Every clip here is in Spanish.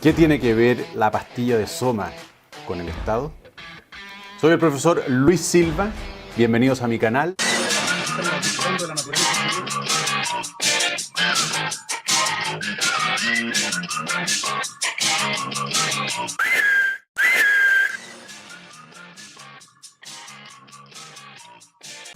¿Qué tiene que ver la pastilla de Soma con el Estado? Soy el profesor Luis Silva, bienvenidos a mi canal.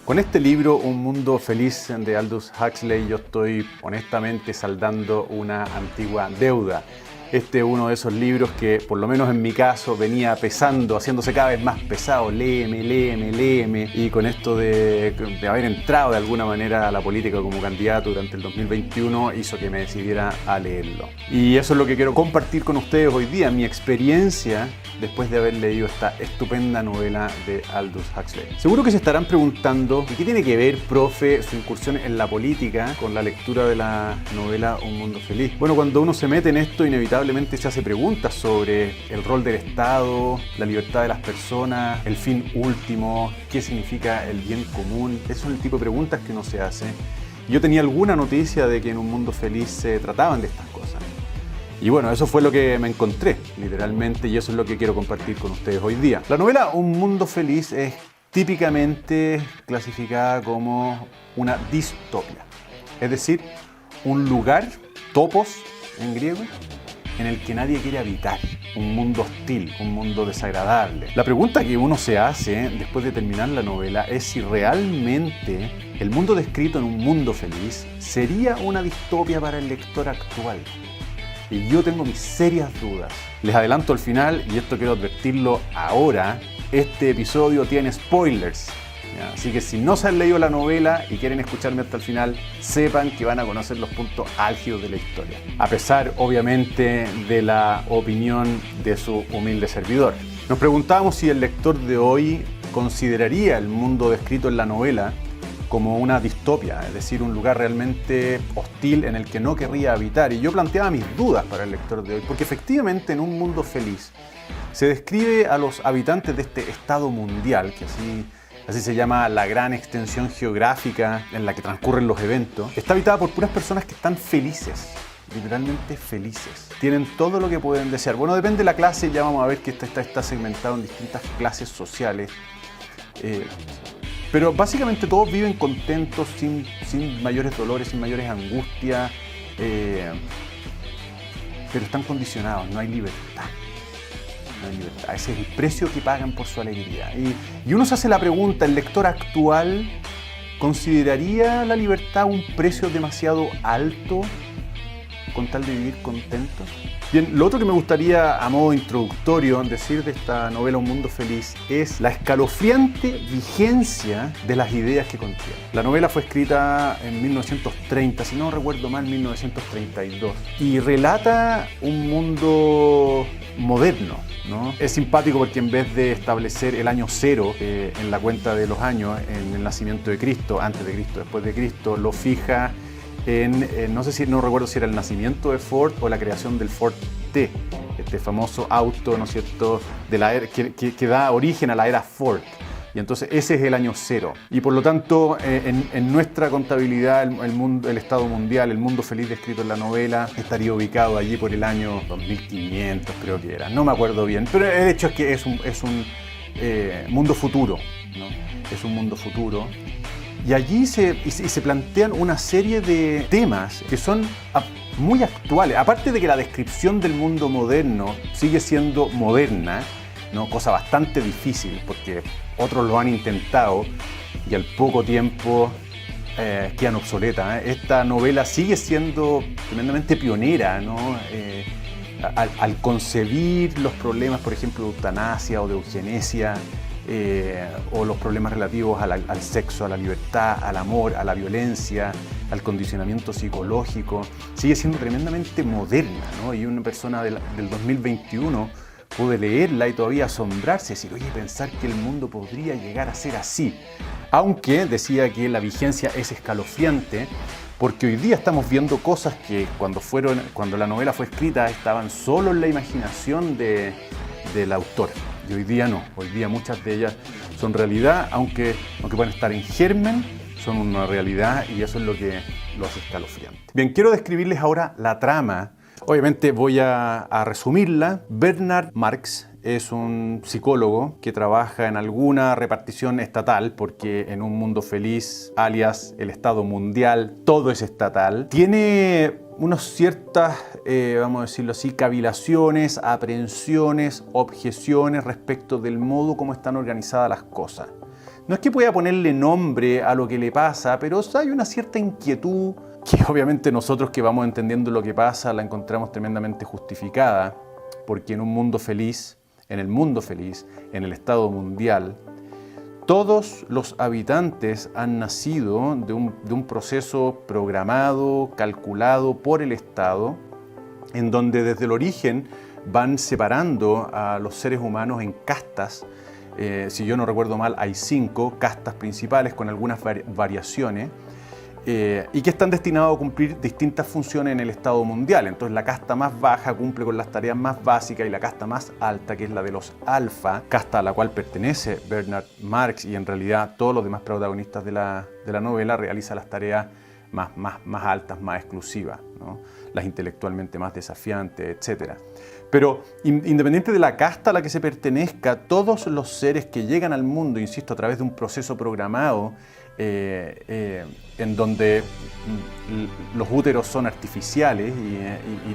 Con este libro, Un mundo feliz de Aldous Huxley, yo estoy honestamente saldando una antigua deuda. Este es uno de esos libros que, por lo menos en mi caso, venía pesando, haciéndose cada vez más pesado. Léeme. Y con esto de haber entrado de alguna manera a la política como candidato durante el 2021, hizo que me decidiera a leerlo. Y eso es lo que quiero compartir con ustedes hoy día, mi experiencia después de haber leído esta estupenda novela de Aldous Huxley. Seguro que se estarán preguntando, ¿y qué tiene que ver, profe, su incursión en la política con la lectura de la novela Un mundo feliz? Bueno, cuando uno se mete en esto, inevitablemente se hace preguntas sobre el rol del Estado, la libertad de las personas, el fin último, qué significa el bien común. Esos son el tipo de preguntas que uno se hace. Yo tenía alguna noticia de que en Un mundo feliz se trataban de estas cosas. Y bueno, eso fue lo que me encontré, literalmente, y eso es lo que quiero compartir con ustedes hoy día. La novela Un mundo feliz es típicamente clasificada como una distopia, es decir, un lugar, topos en griego, en el que nadie quiere habitar, un mundo hostil, un mundo desagradable. La pregunta que uno se hace después de terminar la novela es si realmente el mundo descrito en Un mundo feliz sería una distopia para el lector actual. Y yo tengo mis serias dudas. Les adelanto al final, y esto quiero advertirlo ahora, este episodio tiene spoilers. ¿Ya? Así que si no se han leído la novela y quieren escucharme hasta el final, sepan que van a conocer los puntos álgidos de la historia. A pesar, obviamente, de la opinión de su humilde servidor. Nos preguntamos si el lector de hoy consideraría el mundo descrito en la novela como una distopia, es decir, un lugar realmente hostil en el que no querría habitar. Y yo planteaba mis dudas para el lector de hoy, porque efectivamente en Un mundo feliz se describe a los habitantes de este estado mundial, que así se llama la gran extensión geográfica en la que transcurren los eventos. Está habitada por puras personas que están felices, literalmente felices. Tienen todo lo que pueden desear. Bueno, depende de la clase, ya vamos a ver que está segmentado en distintas clases sociales. Pero básicamente todos viven contentos, sin mayores dolores, sin mayores angustias, pero están condicionados, no hay libertad. No hay libertad. Ese es el precio que pagan por su alegría. Y uno se hace la pregunta, ¿el lector actual consideraría la libertad un precio demasiado alto con tal de vivir contentos? Bien, lo otro que me gustaría a modo introductorio decir de esta novela Un mundo feliz es la escalofriante vigencia de las ideas que contiene. La novela fue escrita en 1930, si no recuerdo mal, 1932, y relata un mundo moderno, ¿no? Es simpático porque en vez de establecer el año cero en la cuenta de los años, en el nacimiento de Cristo, antes de Cristo, después de Cristo, lo fija no recuerdo si era el nacimiento de Ford o la creación del Ford T, este famoso auto, ¿no es cierto?, de la era, que da origen a la era Ford. Y entonces ese es el año cero. Y por lo tanto, en nuestra contabilidad, el estado mundial, el mundo feliz descrito en la novela, estaría ubicado allí por el año 2500, creo que era. No me acuerdo bien, pero el hecho es que es un mundo futuro, ¿no? Es un mundo futuro. Y allí se plantean una serie de temas que son muy actuales. Aparte de que la descripción del mundo moderno sigue siendo moderna, ¿no? Cosa bastante difícil porque otros lo han intentado y al poco tiempo quedan obsoletas. Esta novela sigue siendo tremendamente pionera, ¿no? Al concebir los problemas, por ejemplo, de eutanasia o de eugenesia, o los problemas relativos al sexo, a la libertad, al amor, a la violencia, al condicionamiento psicológico, sigue siendo tremendamente moderna, ¿no? Y una persona del 2021 puede leerla y todavía asombrarse, decir, oye, pensar que el mundo podría llegar a ser así. Aunque decía que la vigencia es escalofriante, porque hoy día estamos viendo cosas que cuando la novela fue escrita estaban solo en la imaginación del autor. Y hoy día no, hoy día muchas de ellas son realidad, aunque pueden estar en germen, son una realidad y eso es lo que lo hace escalofriante. Bien, quiero describirles ahora la trama Obviamente voy a resumirla. Bernard Marx es un psicólogo que trabaja en alguna repartición estatal, porque en un mundo feliz, alias el Estado mundial, todo es estatal. Tiene unas ciertas, vamos a decirlo así, cavilaciones, aprehensiones, objeciones respecto del modo como están organizadas las cosas. No es que pueda ponerle nombre a lo que le pasa, pero hay una cierta inquietud que obviamente nosotros que vamos entendiendo lo que pasa la encontramos tremendamente justificada, porque en un mundo feliz, en el Estado mundial, todos los habitantes han nacido de un proceso programado, calculado por el Estado, en donde desde el origen van separando a los seres humanos en castas. Si yo no recuerdo mal, hay 5 castas principales con algunas variaciones, y que están destinados a cumplir distintas funciones en el Estado mundial. Entonces la casta más baja cumple con las tareas más básicas y la casta más alta, que es la de los alfa, casta a la cual pertenece Bernard Marx y en realidad todos los demás protagonistas de la novela, realiza las tareas más altas, más exclusivas, ¿no? Las intelectualmente más desafiantes, etc. Pero independiente de la casta a la que se pertenezca, todos los seres que llegan al mundo, insisto, a través de un proceso programado, en donde los úteros son artificiales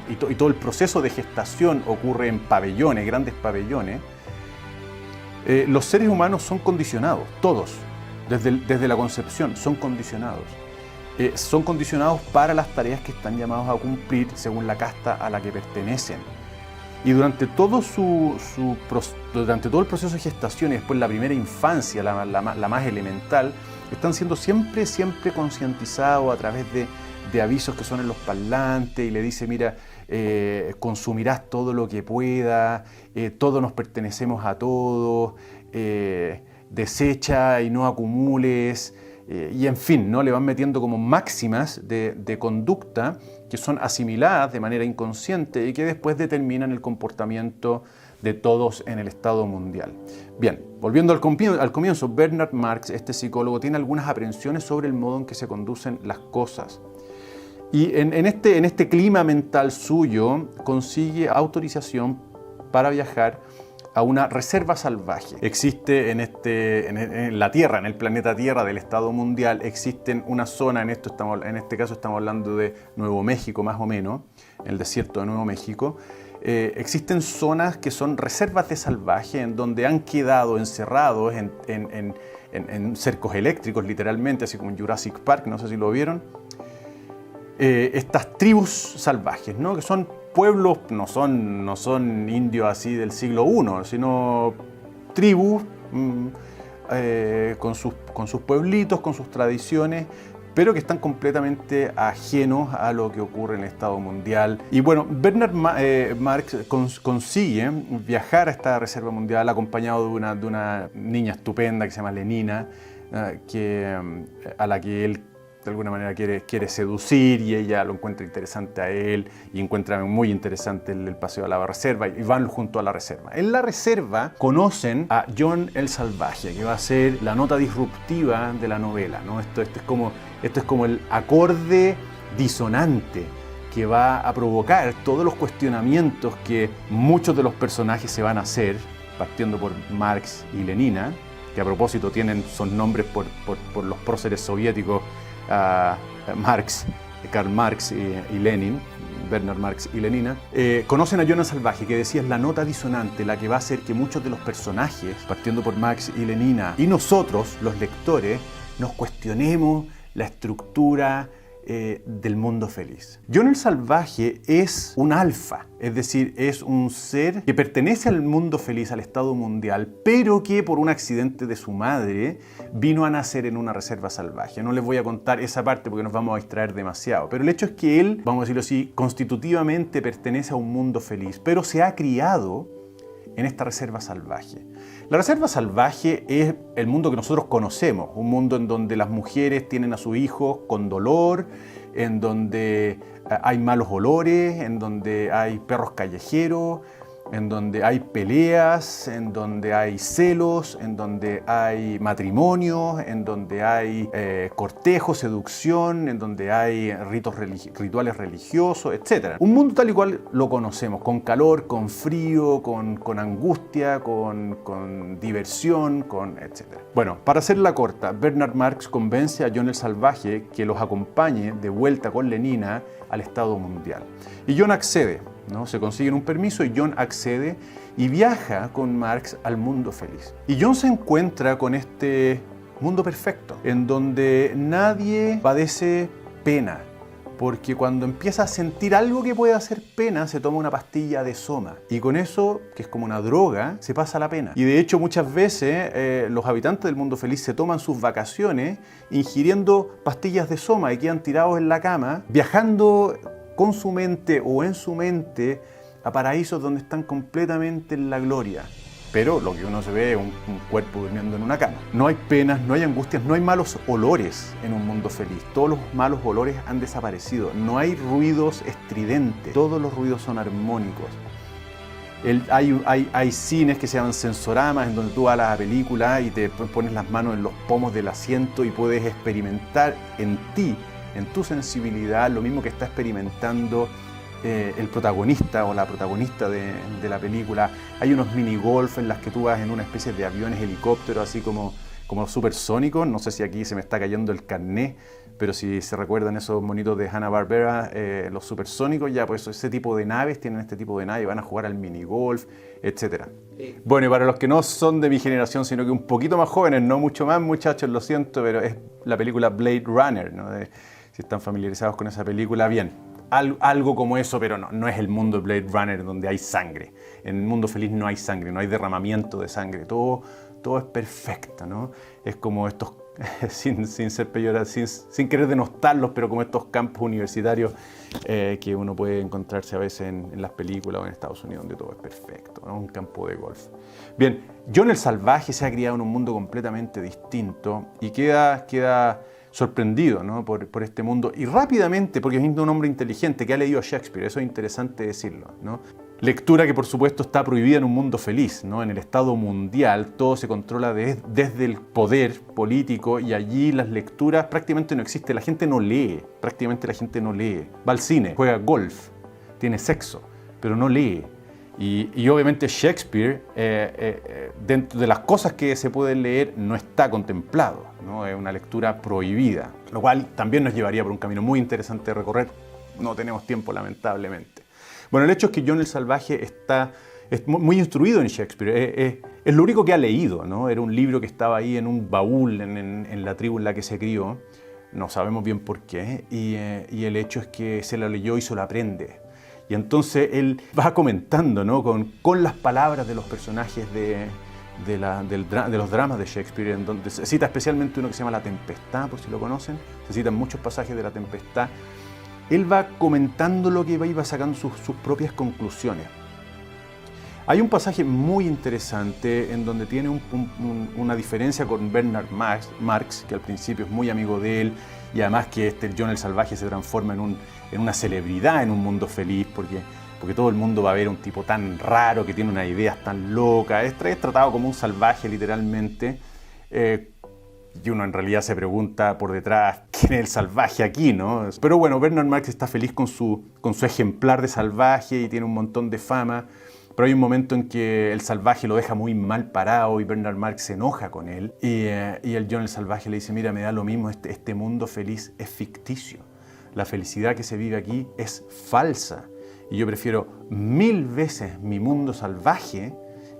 y todo el proceso de gestación ocurre en pabellones, grandes pabellones, los seres humanos son condicionados, todos, desde la concepción, son condicionados. Son condicionados para las tareas que están llamados a cumplir según la casta a la que pertenecen. Y durante todo el proceso de gestación y después la primera infancia, la más elemental, están siendo siempre concientizados a través de avisos que son en los parlantes y le dice, mira, consumirás todo lo que puedas, todos nos pertenecemos a todos, desecha y no acumules, y en fin, ¿no? Le van metiendo como máximas de conducta que son asimiladas de manera inconsciente y que después determinan el comportamiento de todos en el Estado mundial. Bien, volviendo al comienzo, Bernard Marx, este psicólogo, tiene algunas aprehensiones sobre el modo en que se conducen las cosas. Y en este clima mental suyo consigue autorización para viajar a una reserva salvaje. Existe en la Tierra, en el planeta Tierra del Estado mundial, existen una zona, en este caso estamos hablando de Nuevo México más o menos, el desierto de Nuevo México. Existen zonas que son reservas de salvaje en donde han quedado encerrados en cercos eléctricos literalmente, así como en Jurassic Park, no sé si lo vieron. Estas tribus salvajes, ¿no? Que son pueblos, no son indios así del siglo I, sino tribus con sus pueblitos, con sus tradiciones, pero que están completamente ajenos a lo que ocurre en el Estado mundial. Y bueno, Bernard Marx consigue viajar a esta reserva mundial acompañado de una niña estupenda que se llama Lenina, a la que él de alguna manera quiere seducir y ella lo encuentra interesante a él y encuentra muy interesante el paseo a la reserva y van junto a la reserva. En la reserva conocen a John el Salvaje, que va a ser la nota disruptiva de la novela, ¿no? Esto es como el acorde disonante que va a provocar todos los cuestionamientos que muchos de los personajes se van a hacer, partiendo por Marx y Lenina, que a propósito son nombres por los próceres soviéticos, Karl Marx y Lenin, Bernard Marx y Lenina, conocen a John el Salvaje, que decía es la nota disonante, la que va a hacer que muchos de los personajes, partiendo por Marx y Lenina, y nosotros, los lectores, nos cuestionemos la estructura del mundo feliz. John el Salvaje es un alfa, es decir, es un ser que pertenece al mundo feliz, al Estado mundial, pero que por un accidente de su madre vino a nacer en una reserva salvaje. No les voy a contar esa parte porque nos vamos a distraer demasiado, pero el hecho es que él, vamos a decirlo así, constitutivamente pertenece a un mundo feliz, pero se ha criado en esta reserva salvaje. La reserva salvaje es el mundo que nosotros conocemos, un mundo en donde las mujeres tienen a sus hijos con dolor, en donde hay malos olores, en donde hay perros callejeros, en donde hay peleas, en donde hay celos, en donde hay matrimonio, en donde hay cortejo, seducción, en donde hay rituales religiosos, etc. Un mundo tal y cual lo conocemos, con calor, con frío, con angustia, con diversión, etc. Bueno, para hacerla corta, Bernard Marx convence a John el Salvaje que los acompañe de vuelta con Lenina al Estado Mundial. Y John accede, ¿no? Se consiguen un permiso y John accede y viaja con Marx al mundo feliz. Y John se encuentra con este mundo perfecto, en donde nadie padece pena, porque cuando empieza a sentir algo que puede hacer pena, se toma una pastilla de soma. Y con eso, que es como una droga, se pasa la pena. Y de hecho, muchas veces los habitantes del mundo feliz se toman sus vacaciones ingiriendo pastillas de soma y quedan tirados en la cama, viajando con su mente o en su mente a paraísos donde están completamente en la gloria. Pero lo que uno se ve es un cuerpo durmiendo en una cama. No hay penas, no hay angustias, no hay malos olores en un mundo feliz. Todos los malos olores han desaparecido. No hay ruidos estridentes. Todos los ruidos son armónicos. Hay cines que se llaman sensoramas, en donde tú vas a la película y te pones las manos en los pomos del asiento y puedes experimentar en ti, en tu sensibilidad, lo mismo que está experimentando el protagonista o la protagonista de la película. Hay unos mini golf en las que tú vas en una especie de aviones helicópteros, así como supersónicos. No sé si aquí se me está cayendo el carné, pero si se recuerdan esos monitos de Hanna-Barbera, los supersónicos, ya pues ese tipo de naves tienen este tipo de naves, van a jugar al mini golf, etc. Sí. Bueno, y para los que no son de mi generación, sino que un poquito más jóvenes, no mucho más, muchachos, lo siento, pero es la película Blade Runner, ¿no? Si están familiarizados con esa película, bien. Algo como eso, pero no es el mundo de Blade Runner donde hay sangre. En el mundo feliz no hay sangre, no hay derramamiento de sangre. Todo es perfecto, ¿no? Es como estos, sin ser peyorativo, sin querer denostarlos, pero como estos campos universitarios que uno puede encontrarse a veces en las películas o en Estados Unidos, donde todo es perfecto, ¿no? Un campo de golf. Bien, John el Salvaje se ha criado en un mundo completamente distinto y queda sorprendido, ¿no? por este mundo, y rápidamente, porque es un hombre inteligente que ha leído a Shakespeare, eso es interesante decirlo, ¿no? Lectura que por supuesto está prohibida en un mundo feliz, ¿no? En el Estado mundial todo se controla desde el poder político y allí las lecturas prácticamente no existen, la gente no lee, prácticamente la gente no lee, va al cine, juega golf, tiene sexo, pero no lee. Y obviamente Shakespeare, dentro de las cosas que se pueden leer, no está contemplado, ¿no? Es una lectura prohibida, lo cual también nos llevaría por un camino muy interesante de recorrer. No tenemos tiempo, lamentablemente. Bueno, el hecho es que John el Salvaje es muy instruido en Shakespeare, es lo único que ha leído, ¿no? Era un libro que estaba ahí en un baúl en la tribu en la que se crió, no sabemos bien por qué, y el hecho es que se lo leyó y se lo aprende. Y entonces él va comentando, ¿no? con las palabras de los personajes de los dramas de Shakespeare, en donde se cita especialmente uno que se llama La Tempestad, por si lo conocen, se citan muchos pasajes de La Tempestad. Él va comentando lo que iba sacando sus propias conclusiones. Hay un pasaje muy interesante en donde tiene una diferencia con Bernard Marx, que al principio es muy amigo de él, y además que John el Salvaje se transforma en una celebridad en un mundo feliz, porque todo el mundo va a ver un tipo tan raro, que tiene unas ideas tan locas, es tratado como un salvaje literalmente, y uno en realidad se pregunta por detrás, ¿quién es el salvaje aquí, no? Pero bueno, Bernard Marx está feliz con su ejemplar de salvaje y tiene un montón de fama. Pero hay un momento en que el salvaje lo deja muy mal parado y Bernard Marx se enoja con él. Y el John el Salvaje le dice, mira, me da lo mismo, este mundo feliz es ficticio. La felicidad que se vive aquí es falsa. Y yo prefiero 1000 veces mi mundo salvaje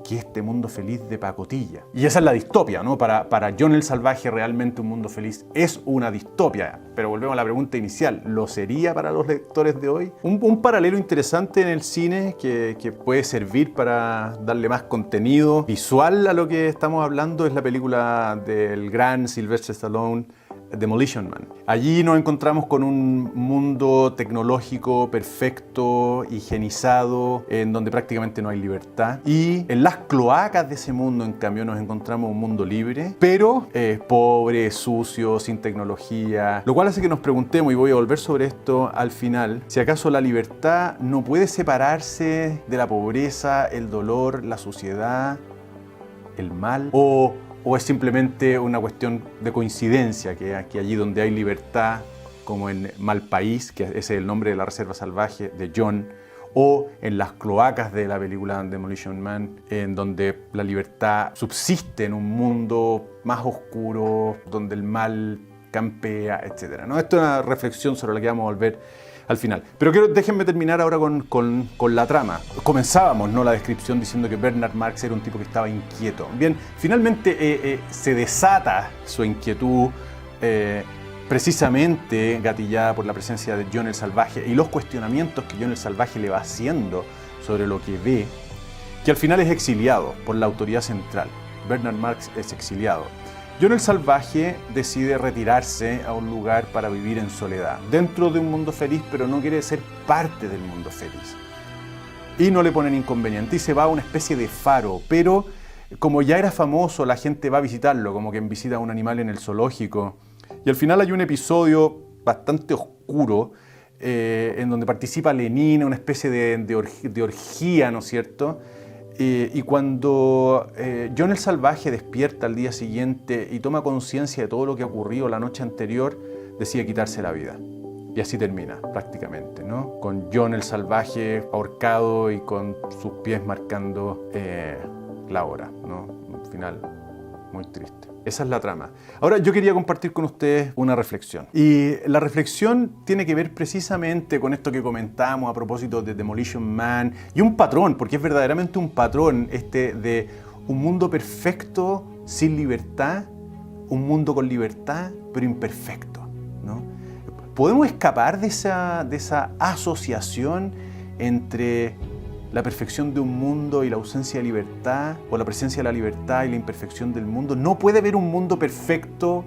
que este mundo feliz de pacotilla. Y esa es la distopia, ¿no? Para John el Salvaje realmente un mundo feliz es una distopia. Pero volvemos a la pregunta inicial, ¿lo sería para los lectores de hoy? Un paralelo interesante en el cine que puede servir para darle más contenido visual a lo que estamos hablando es la película del gran Sylvester Stallone, Demolition Man. Allí nos encontramos con un mundo tecnológico perfecto, higienizado, en donde prácticamente no hay libertad. Y en las cloacas de ese mundo, en cambio, nos encontramos un mundo libre, pero pobre, sucio, sin tecnología. Lo cual hace que nos preguntemos, y voy a volver sobre esto al final, si acaso la libertad no puede separarse de la pobreza, el dolor, la suciedad, el mal, o es simplemente una cuestión de coincidencia, que allí donde hay libertad, como en Malpaís, que ese es el nombre de la reserva salvaje de John, o en las cloacas de la película Demolition Man, en donde la libertad subsiste en un mundo más oscuro, donde el mal campea, etc. ¿no? Esto es una reflexión sobre la que vamos a volver al final. Pero déjenme terminar ahora con la trama. Comenzábamos, ¿no?, la descripción diciendo que Bernard Marx era un tipo que estaba inquieto. Bien, finalmente se desata su inquietud precisamente gatillada por la presencia de John el Salvaje y los cuestionamientos que John el Salvaje le va haciendo sobre lo que ve, que al final es exiliado por la autoridad central. Bernard Marx es exiliado. John el Salvaje decide retirarse a un lugar para vivir en soledad, dentro de un mundo feliz, pero no quiere ser parte del mundo feliz. Y no le ponen inconveniente y se va a una especie de faro, pero como ya era famoso, la gente va a visitarlo, como quien visita a un animal en el zoológico. Y al final hay un episodio bastante oscuro en donde participa Lenin, una especie de orgía, ¿no es cierto? Y cuando John el Salvaje despierta al día siguiente y toma conciencia de todo lo que ha ocurrido la noche anterior, decide quitarse la vida. Y así termina, prácticamente, ¿no? Con John el Salvaje ahorcado y con sus pies marcando la hora, ¿no? Un final muy triste. Esa es la trama. Ahora yo quería compartir con ustedes una reflexión. Y la reflexión tiene que ver precisamente con esto que comentamos a propósito de Demolition Man y un patrón, porque es verdaderamente un patrón de un mundo perfecto sin libertad, un mundo con libertad pero imperfecto, ¿no? ¿Podemos escapar de esa asociación entre la perfección de un mundo y la ausencia de libertad, o la presencia de la libertad y la imperfección del mundo? ¿No puede haber un mundo perfecto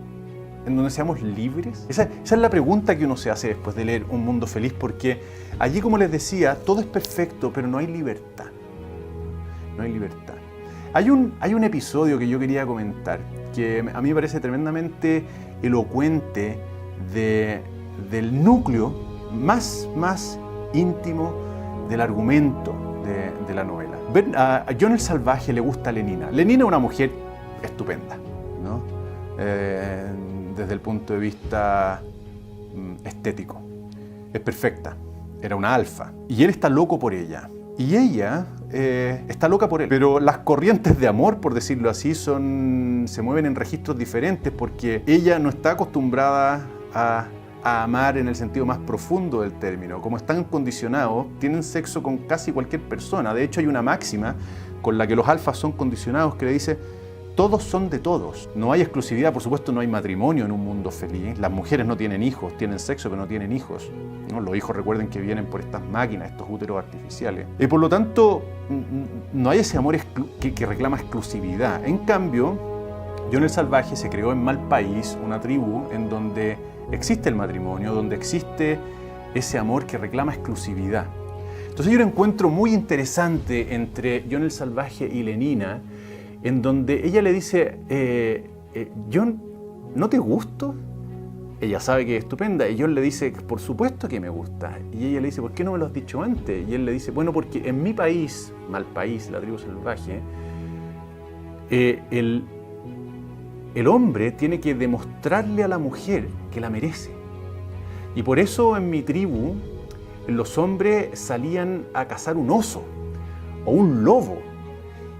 en donde seamos libres? Esa es la pregunta que uno se hace después de leer Un Mundo Feliz, porque allí, como les decía, todo es perfecto, pero no hay libertad. No hay libertad. Hay un episodio que yo quería comentar, que a mí me parece tremendamente elocuente del núcleo más íntimo del argumento de la novela. A John el Salvaje le gusta Lenina. Lenina es una mujer estupenda, ¿no? Desde el punto de vista estético. Es perfecta. Era una alfa. Y él está loco por ella. Y ella está loca por él. Pero las corrientes de amor, por decirlo así, se mueven en registros diferentes, porque ella no está acostumbrada a amar en el sentido más profundo del término. Como están condicionados, tienen sexo con casi cualquier persona. De hecho, hay una máxima con la que los alfas son condicionados que le dice: todos son de todos. No hay exclusividad, por supuesto, no hay matrimonio en un mundo feliz. Las mujeres no tienen hijos, tienen sexo pero no tienen hijos, ¿no? Los hijos, recuerden que vienen por estas máquinas, estos úteros artificiales. Y por lo tanto, no hay ese amor que reclama exclusividad. En cambio, John el Salvaje se creó en Malpaís, una tribu en donde existe el matrimonio, donde existe ese amor que reclama exclusividad. Entonces hay un encuentro muy interesante entre John el Salvaje y Lenina, en donde ella le dice: John, ¿no te gusto? Ella sabe que es estupenda, y John le dice: por supuesto que me gusta. Y ella le dice: ¿por qué no me lo has dicho antes? Y él le dice: bueno, porque en mi país, Malpaís, la tribu salvaje, el hombre tiene que demostrarle a la mujer que la merece. Y por eso en mi tribu los hombres salían a cazar un oso o un lobo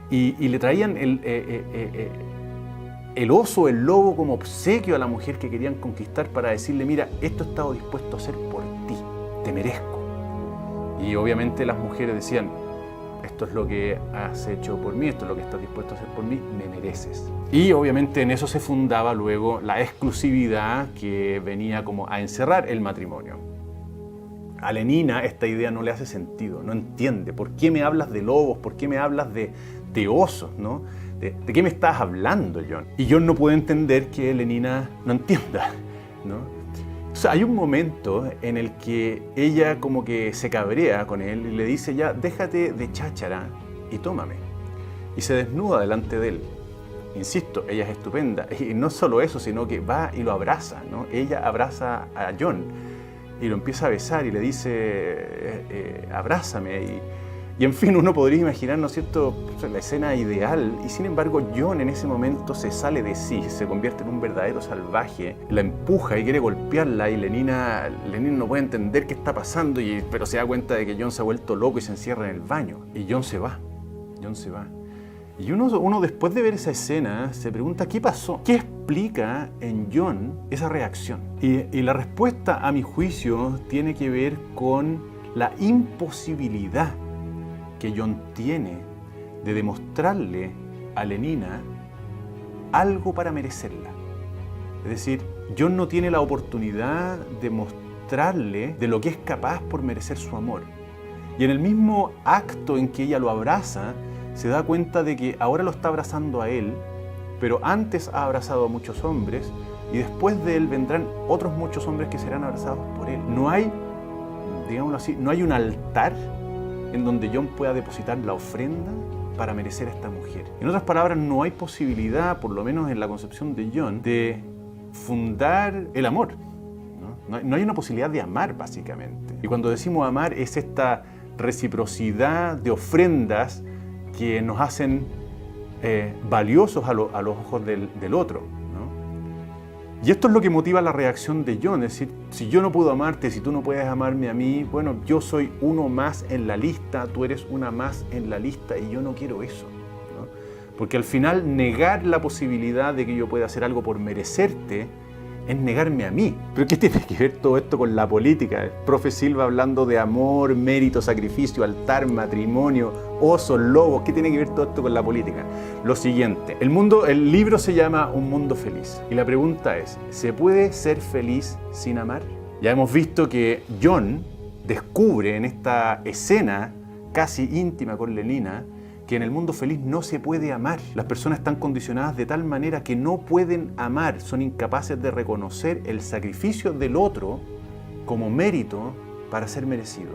y le traían el oso, el lobo, como obsequio a la mujer que querían conquistar, para decirle: mira, esto he estado dispuesto a hacer por ti, te merezco. Y obviamente las mujeres decían: esto es lo que has hecho por mí, esto es lo que estás dispuesto a hacer por mí, me mereces. Y obviamente en eso se fundaba luego la exclusividad que venía como a encerrar el matrimonio. A Lenina esta idea no le hace sentido, no entiende. ¿Por qué me hablas de lobos? ¿Por qué me hablas de osos? ¿No? ¿De qué me estás hablando, John? Y John no puede entender que Lenina no entienda. ¿no? O sea, hay un momento en el que ella como que se cabrea con él y le dice ya, déjate de cháchara y tómame. Y se desnuda delante de él. Insisto, ella es estupenda. Y no solo eso, sino que va y lo abraza, ¿no? Ella abraza a John y lo empieza a besar y le dice, abrázame. Y en fin, uno podría imaginar, ¿no es cierto?, la escena ideal, y sin embargo John en ese momento se sale de sí, se convierte en un verdadero salvaje, la empuja y quiere golpearla, y Lenina no puede entender qué está pasando, pero se da cuenta de que John se ha vuelto loco y se encierra en el baño, y John se va. Y uno después de ver esa escena se pregunta ¿qué pasó? ¿Qué explica en John esa reacción? Y la respuesta, a mi juicio, tiene que ver con la imposibilidad que John tiene de demostrarle a Lenina algo para merecerla. Es decir, John no tiene la oportunidad de mostrarle de lo que es capaz por merecer su amor. Y en el mismo acto en que ella lo abraza, se da cuenta de que ahora lo está abrazando a él, pero antes ha abrazado a muchos hombres y después de él vendrán otros muchos hombres que serán abrazados por él. No hay, digámoslo así, no hay un altar en donde John pueda depositar la ofrenda para merecer a esta mujer. En otras palabras, no hay posibilidad, por lo menos en la concepción de John, de fundar el amor. No hay una posibilidad de amar, básicamente. Y cuando decimos amar, es esta reciprocidad de ofrendas que nos hacen valiosos a los ojos del otro, ¿no? Y esto es lo que motiva la reacción de John, es decir, si yo no puedo amarte, si tú no puedes amarme a mí, bueno, yo soy uno más en la lista, tú eres una más en la lista y yo no quiero eso, ¿no? Porque al final negar la posibilidad de que yo pueda hacer algo por merecerte es negarme a mí. ¿Pero qué tiene que ver todo esto con la política? Profe Silva hablando de amor, mérito, sacrificio, altar, matrimonio, osos, lobos. ¿Qué tiene que ver todo esto con la política? Lo siguiente, el libro se llama Un Mundo Feliz. Y la pregunta es, ¿se puede ser feliz sin amar? Ya hemos visto que John descubre en esta escena casi íntima con Lenina que en el mundo feliz no se puede amar. Las personas están condicionadas de tal manera que no pueden amar, son incapaces de reconocer el sacrificio del otro como mérito para ser merecido.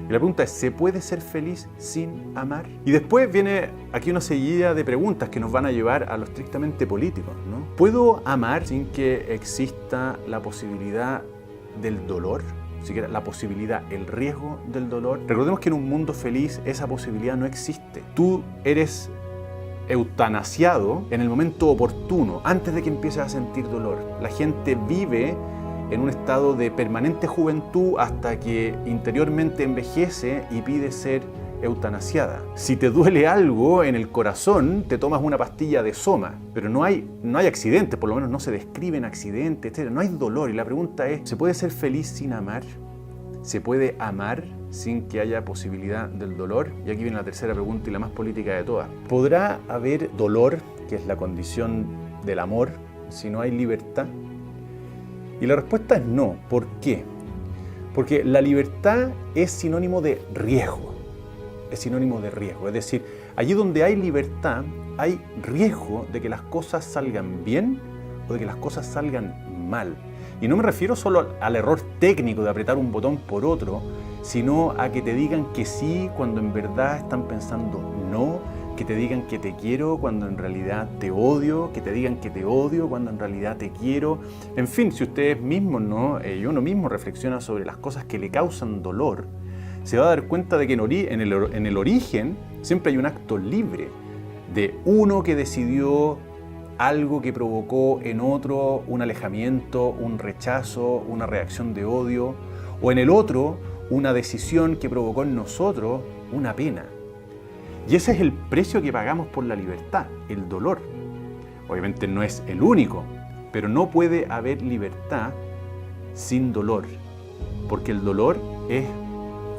Y la pregunta es, ¿se puede ser feliz sin amar? Y después viene aquí una seguida de preguntas que nos van a llevar a lo estrictamente político, ¿no? ¿Puedo amar sin que exista la posibilidad del dolor? Siquiera la posibilidad, el riesgo del dolor. Recordemos que en un mundo feliz esa posibilidad no existe. Tú eres eutanasiado en el momento oportuno, antes de que empieces a sentir dolor. La gente vive en un estado de permanente juventud hasta que interiormente envejece y pide ser eutanasiada. Si te duele algo en el corazón, te tomas una pastilla de Soma, pero no hay accidentes, por lo menos no se describen accidentes, etc. No hay dolor. Y la pregunta es, ¿se puede ser feliz sin amar? ¿Se puede amar sin que haya posibilidad del dolor? Y aquí viene la tercera pregunta y la más política de todas. ¿Podrá haber dolor, que es la condición del amor, si no hay libertad? Y la respuesta es no. ¿Por qué? Porque la libertad es sinónimo de riesgo. Es sinónimo de riesgo. Es decir, allí donde hay libertad, hay riesgo de que las cosas salgan bien o de que las cosas salgan mal. Y no me refiero solo al error técnico de apretar un botón por otro, sino a que te digan que sí cuando en verdad están pensando no, que te digan que te quiero cuando en realidad te odio, que te digan que te odio cuando en realidad te quiero. En fin, si ustedes mismos, y uno mismo reflexiona sobre las cosas que le causan dolor, se va a dar cuenta de que en el origen siempre hay un acto libre de uno que decidió algo que provocó en otro un alejamiento, un rechazo, una reacción de odio, o en el otro una decisión que provocó en nosotros una pena. Y ese es el precio que pagamos por la libertad, el dolor. Obviamente no es el único, pero no puede haber libertad sin dolor, porque el dolor es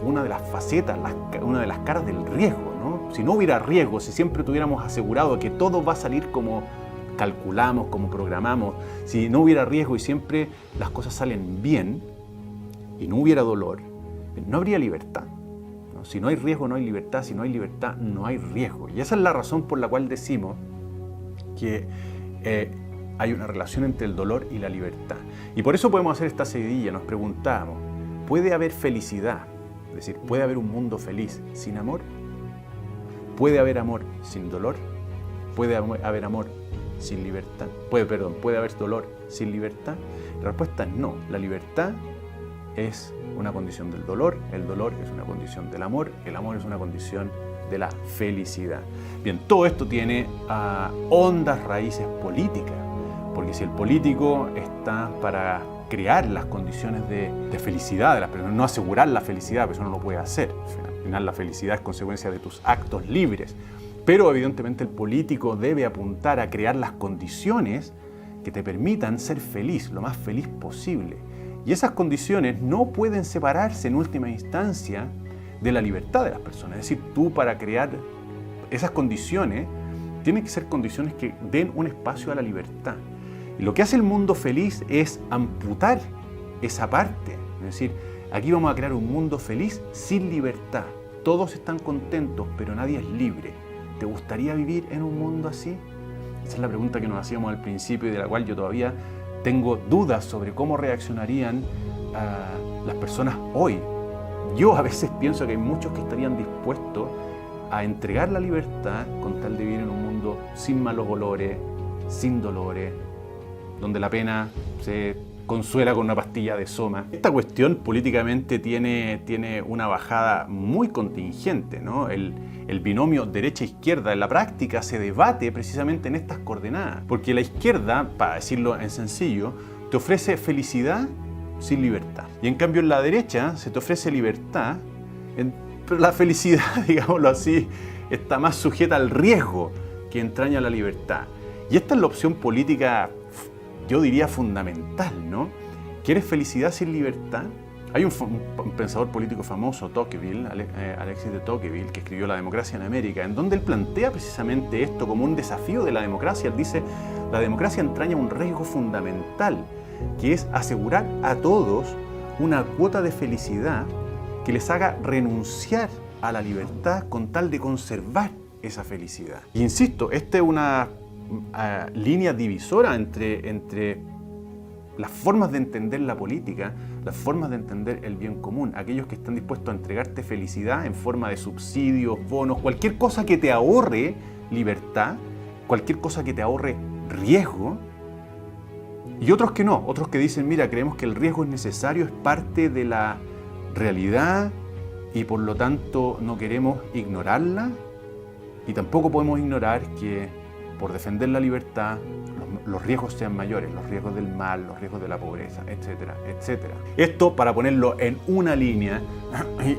una de las facetas, una de las caras del riesgo, ¿no? Si no hubiera riesgo, si siempre tuviéramos asegurado que todo va a salir como calculamos, como programamos, si no hubiera riesgo y siempre las cosas salen bien y no hubiera dolor, no habría libertad, ¿no? Si no hay riesgo, no hay libertad. Si no hay libertad, no hay riesgo. Y esa es la razón por la cual decimos que hay una relación entre el dolor y la libertad. Y por eso podemos hacer esta seguidilla, nos preguntamos, ¿puede haber felicidad? Es decir, ¿puede haber un mundo feliz sin amor? ¿Puede haber amor sin dolor? ¿Puede haber amor sin libertad? ¿Puede haber dolor sin libertad? La respuesta es no. La libertad es una condición del dolor, el dolor es una condición del amor, el amor es una condición de la felicidad. Bien, todo esto tiene hondas raíces políticas, porque si el político está para crear las condiciones de felicidad de las personas, no asegurar la felicidad, porque eso no lo puede hacer. Al final la felicidad es consecuencia de tus actos libres, pero evidentemente el político debe apuntar a crear las condiciones que te permitan ser feliz, lo más feliz posible. Y esas condiciones no pueden separarse en última instancia de la libertad de las personas. Es decir, tú para crear esas condiciones, tienen que ser condiciones que den un espacio a la libertad. Y lo que hace el mundo feliz es amputar esa parte. Es decir, aquí vamos a crear un mundo feliz sin libertad. Todos están contentos, pero nadie es libre. ¿Te gustaría vivir en un mundo así? Esa es la pregunta que nos hacíamos al principio y de la cual yo todavía tengo dudas sobre cómo reaccionarían las personas hoy. Yo a veces pienso que hay muchos que estarían dispuestos a entregar la libertad con tal de vivir en un mundo sin malos olores, sin dolores, donde la pena se consuela con una pastilla de soma. Esta cuestión políticamente tiene una bajada muy contingente, ¿no? El binomio derecha-izquierda en la práctica se debate precisamente en estas coordenadas, porque la izquierda, para decirlo en sencillo, te ofrece felicidad sin libertad. Y en cambio en la derecha se te ofrece libertad, pero la felicidad, digámoslo así, está más sujeta al riesgo que entraña la libertad. Y esta es la opción política, yo diría fundamental, ¿no? ¿Quieres felicidad sin libertad? Hay un pensador político famoso, Tocqueville, Alexis de Tocqueville, que escribió La democracia en América, en donde él plantea precisamente esto como un desafío de la democracia. Él dice, la democracia entraña un riesgo fundamental, que es asegurar a todos una cuota de felicidad que les haga renunciar a la libertad con tal de conservar esa felicidad. Y insisto, esta es una línea divisora entre las formas de entender la política, las formas de entender el bien común. Aquellos que están dispuestos a entregarte felicidad en forma de subsidios, bonos, cualquier cosa que te ahorre libertad, cualquier cosa que te ahorre riesgo. Y otros que no, otros que dicen, mira, creemos que el riesgo es necesario, es parte de la realidad y por lo tanto no queremos ignorarla. Y tampoco podemos ignorar que por defender la libertad los riesgos sean mayores, los riesgos del mal, los riesgos de la pobreza, etcétera, etcétera. Esto, para ponerlo en una línea,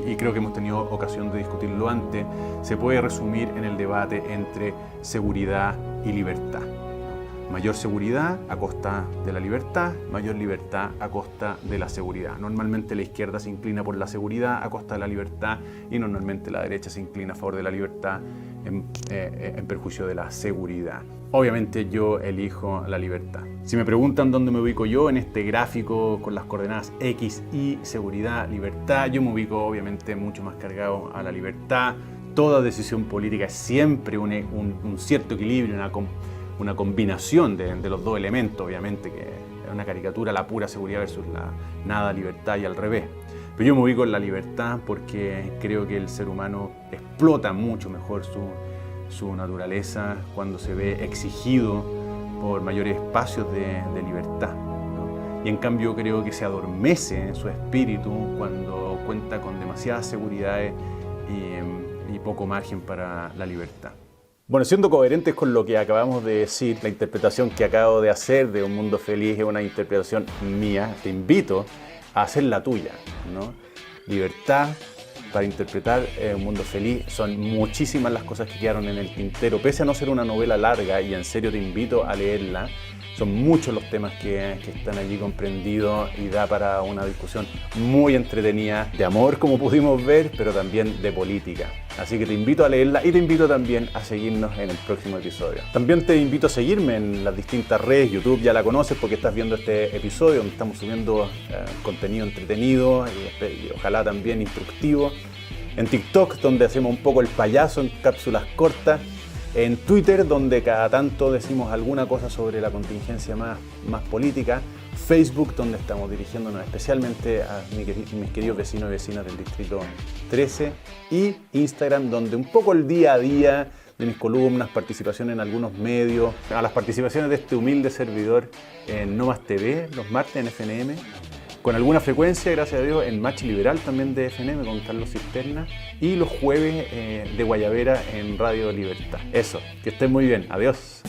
y creo que hemos tenido ocasión de discutirlo antes, se puede resumir en el debate entre seguridad y libertad. Mayor seguridad a costa de la libertad, mayor libertad a costa de la seguridad. Normalmente la izquierda se inclina por la seguridad a costa de la libertad y normalmente la derecha se inclina a favor de la libertad en perjuicio de la seguridad. Obviamente yo elijo la libertad. Si me preguntan dónde me ubico yo en este gráfico con las coordenadas X, Y, seguridad, libertad, yo me ubico obviamente mucho más cargado a la libertad. Toda decisión política es siempre un cierto equilibrio, una combinación de los dos elementos, obviamente, que es una caricatura, la pura seguridad versus la nada libertad y al revés. Pero yo me ubico en la libertad porque creo que el ser humano explota mucho mejor su naturaleza cuando se ve exigido por mayores espacios de libertad, ¿no? Y en cambio creo que se adormece en su espíritu cuando cuenta con demasiadas seguridades y poco margen para la libertad. Bueno, siendo coherentes con lo que acabamos de decir, la interpretación que acabo de hacer de Un Mundo Feliz es una interpretación mía. Te invito a hacer la tuya, ¿no? Libertad para interpretar Un Mundo Feliz. Son muchísimas las cosas que quedaron en el tintero, pese a no ser una novela larga, y en serio te invito a leerla. Son muchos los temas que están allí comprendidos y da para una discusión muy entretenida de amor, como pudimos ver, pero también de política. Así que te invito a leerla y te invito también a seguirnos en el próximo episodio. También te invito a seguirme en las distintas redes. YouTube ya la conoces porque estás viendo este episodio donde estamos subiendo contenido entretenido y ojalá también instructivo. En TikTok, donde hacemos un poco el payaso en cápsulas cortas. En Twitter, donde cada tanto decimos alguna cosa sobre la contingencia más política. Facebook, donde estamos dirigiéndonos especialmente a mis queridos vecinos y vecinas del Distrito 13. Y Instagram, donde un poco el día a día de mis columnas, participación en algunos medios, a las participaciones de este humilde servidor en No Más TV, los martes en FNM, con alguna frecuencia, gracias a Dios, en Match Liberal también de FNM con Carlos Cisterna, y los jueves de Guayabera en Radio Libertad. Eso, que estén muy bien, adiós.